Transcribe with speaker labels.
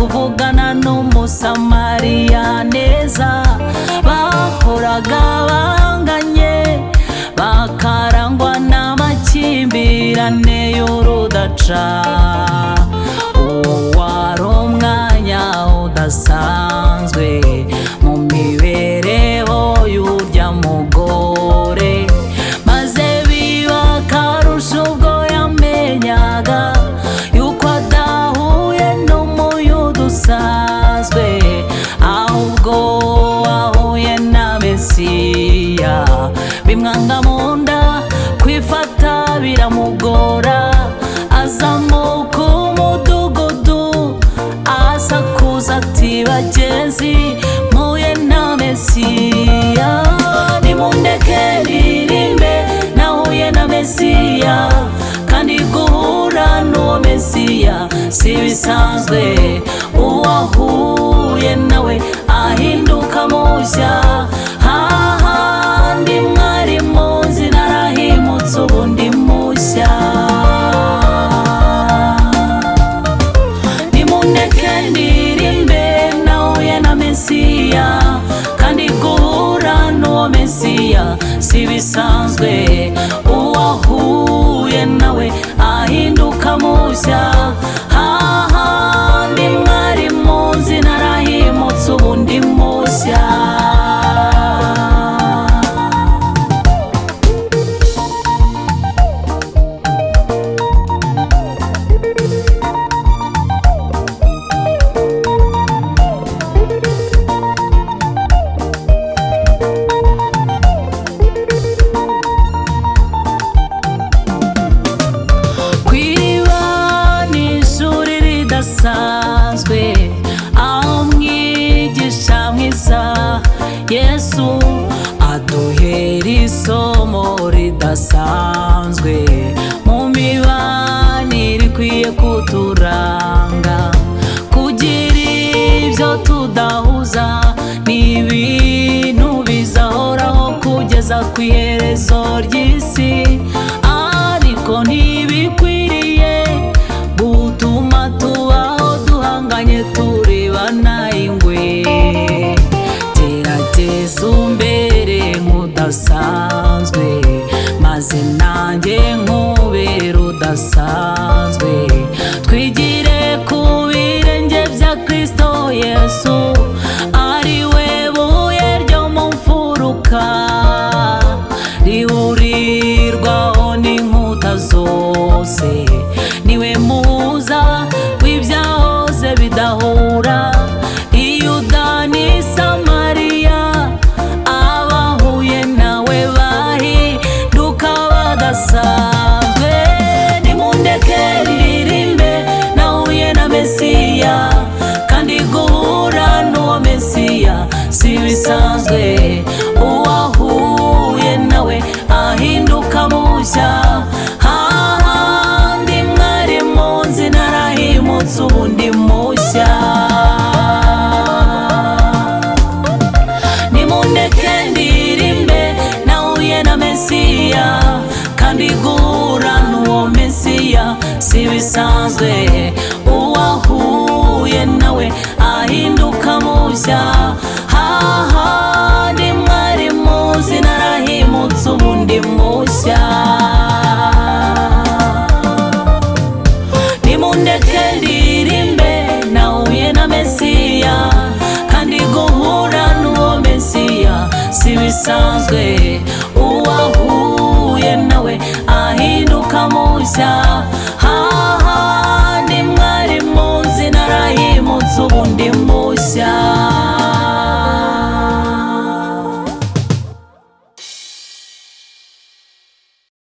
Speaker 1: kuvugana n'umusamariya neza, bahoraga banganye bakarangwa n'amakimbirane y'urudaca. Uwo wari umwanya udasanzwe mu mibereho y'urya mugore, maze biba akarusho ubwo yamenyaga yuko adahuye n'umuyuda usanzwe, ahubwo ahuye na Mesiya. Bimwanga mu nda kwifata biramugora, azamuka umudugudu asakuza ati bagenzi mpuye na Mesiya, nimundeke ndirimbe nahuye na Mesiya. Kandi guhura n'uwo Mesiya si bisanzwe, uwahuye nawe ahinduka mushya. Hahandi mwari muzi narahimutse ubu ndi mushya. Nimundeke ndirimbe nahuye na Mesiya, kandi guhura n'uwo Mesiya si bisanzwe, uwahuye nawe ahinduka mushya. Hahandi mwari muzi narahimutse ubu ndi mushya. Aho mwigisha mwiza Yesu aduhera isomo ridasanzwe mu mibanire ikwiye kuturanga. Kugira ibyo tudahuza ni ibintu bizahoraho kugeza ku iherezo ry'isi, ariko ntibikwiriye gutuma tubaho duhanganye turebana ingwe. Gerageza umbere nk'udasanzwe, maze nanjye nkubere udasanzwe.